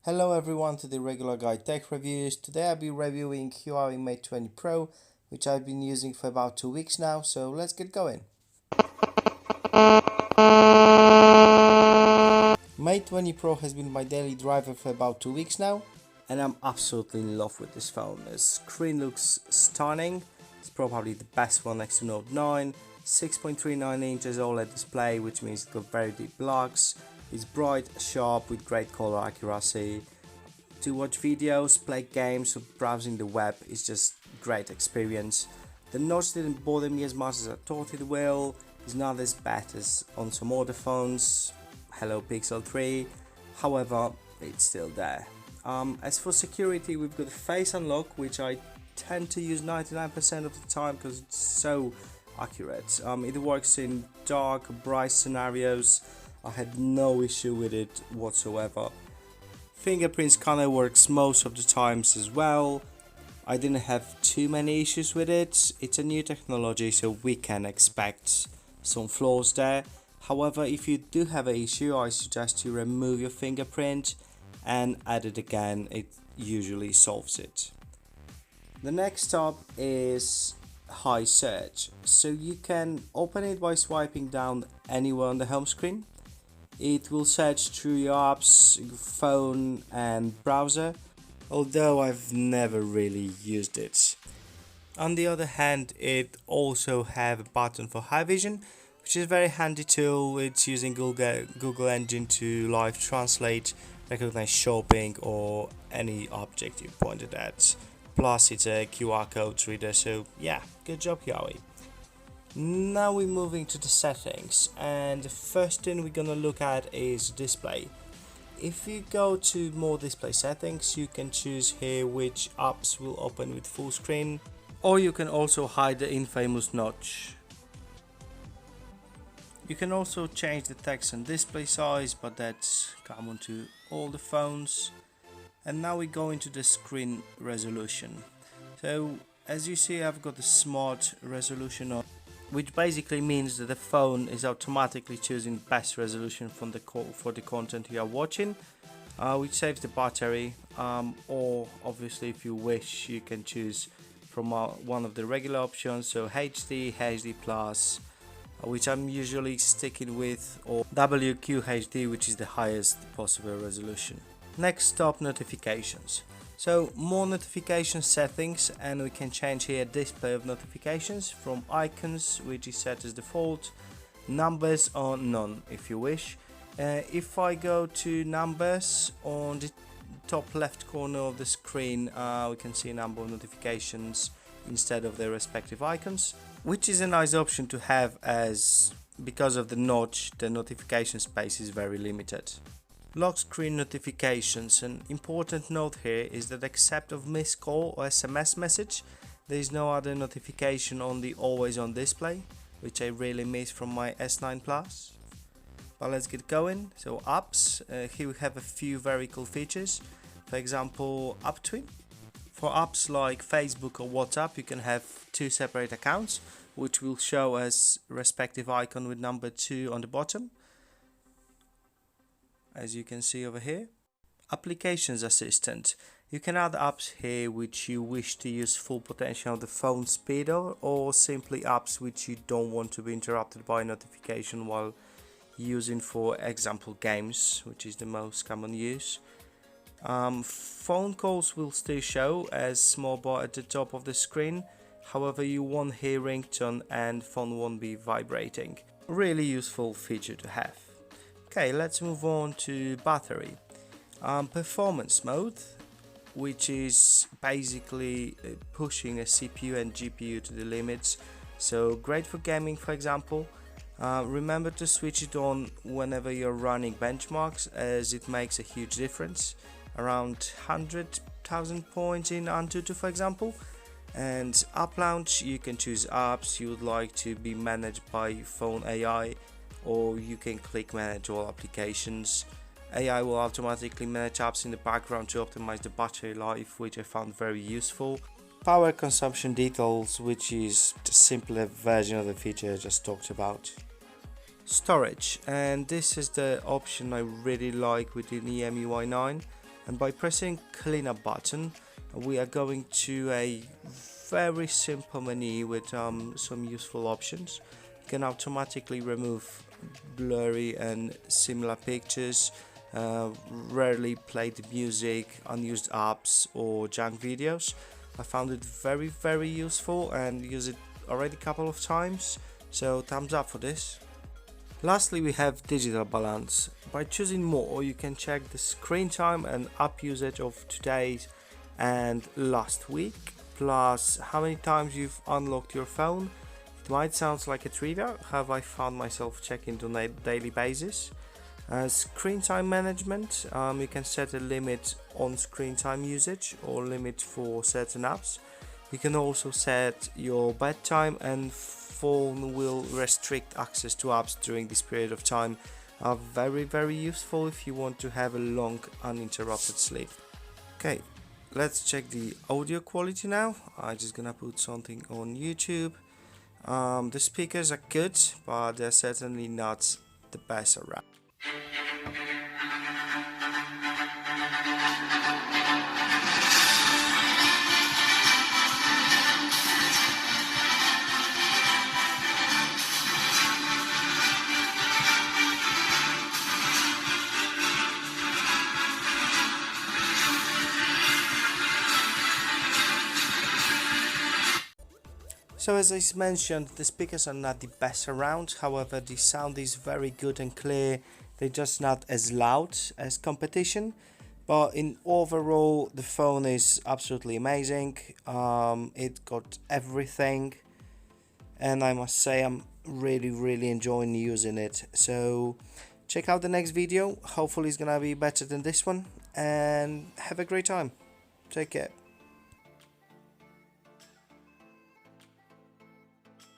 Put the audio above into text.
Hello everyone to the regular guy tech reviews. Today I'll be reviewing Huawei Mate 20 Pro, which I've been using for about 2 weeks now, so let's get going. Mate 20 Pro has been my daily driver for about 2 weeks now, and I'm absolutely in love with this phone. The screen looks stunning. It's probably the best one next to Note 9. 6.39 inches OLED display, which means it's got very deep blocks. It's bright, sharp, with great color accuracy. To watch videos, play games, or browsing the web is just great experience. The notch didn't bother me as much as I thought it will. It's not as bad as on some other phones. Hello Pixel 3. However, it's still there. As for security, we've got face unlock, which I tend to use 99% of the time because it's so accurate. It works in dark, bright scenarios. I had no issue with it whatsoever. Fingerprint scanner works most of the times as well. I didn't have too many issues with it. It's a new technology, so we can expect some flaws there. However, if you do have an issue, I suggest you remove your fingerprint and add it again. It usually solves it. The next up is high search. So you can open it by swiping down anywhere on the home screen. It will search through your apps, phone and browser, although I've never really used it. On the other hand, it also have a button for high vision, which is a very handy tool. It's using Google Engine to live translate, recognize shopping or any object you pointed at. Plus it's a QR code reader, so yeah, good job Huawei. Now we're moving to the settings, and the first thing we're gonna look at is display. If you go to more display settings, you can choose here which apps will open with full screen, or you can also hide the infamous notch. You can also change the text and display size, but that's common to all the phones. And now we go into the screen resolution. So as you see, I've got the smart resolution on, which basically means that the phone is automatically choosing best resolution for the content you are watching, which saves the battery, or obviously if you wish you can choose from one of the regular options, so HD, HD+, which I'm usually sticking with, or WQHD, which is the highest possible resolution. Next up, notifications. So more notification settings, and we can change here display of notifications from icons, which is set as default, numbers or none if you wish. If I go to numbers, on the top left corner of the screen we can see a number of notifications instead of their respective icons, which is a nice option to have, as because of the notch the notification space is very limited. Lock screen notifications. An important note here is that except of missed call or SMS message, there is no other notification on the always on display, which I really miss from my S9 Plus. But let's get going. So apps, here we have a few very cool features. For example, App Twin. For apps like Facebook or WhatsApp, you can have two separate accounts, which will show as respective icon with number 2 on the bottom, as you can see over here. Applications assistant. You can add apps here which you wish to use full potential of the phone speed, or simply apps which you don't want to be interrupted by notification while using, for example, games, which is the most common use. Phone calls will still show as small bar at the top of the screen, however you won't hear ringtone and phone won't be vibrating. Really useful feature to have. Okay, let's move on to battery. Performance mode, which is basically pushing a CPU and GPU to the limits, so great for gaming, for example. Remember to switch it on whenever you're running benchmarks, as it makes a huge difference, around 100,000 points in Antutu, for example. And app launch, you can choose apps you would like to be managed by phone AI, or you can click manage all applications. AI will automatically manage apps in the background to optimize the battery life, which I found very useful. Power consumption details, which is the simpler version of the feature I just talked about. Storage, and this is the option I really like within EMUI 9. and by pressing cleanup button we are going to a very simple menu with some useful options. You can automatically remove blurry and similar pictures, rarely played music, unused apps or junk videos. I found it very useful and use it already a couple of times, so thumbs up for this. Lastly, we have digital balance. By choosing more, you can check the screen time and app usage of today's and last week, plus how many times you've unlocked your phone. It might sound like a trivia, however I found myself checking on a daily basis. Screen time management, you can set a limit on screen time usage or limit for certain apps. You can also set your bedtime, and phone will restrict access to apps during this period of time. Are very useful if you want to have a long uninterrupted sleep. Okay, let's check the audio quality now. I'm just gonna put something on YouTube. The speakers are good, but they're certainly not the best around. So as I mentioned, the speakers are not the best around, however the sound is very good and clear. They're just not as loud as competition, but in overall the phone is absolutely amazing. It got everything, and I must say I'm really enjoying using it. So check out the next video, hopefully it's gonna be better than this one, and have a great time. Take care.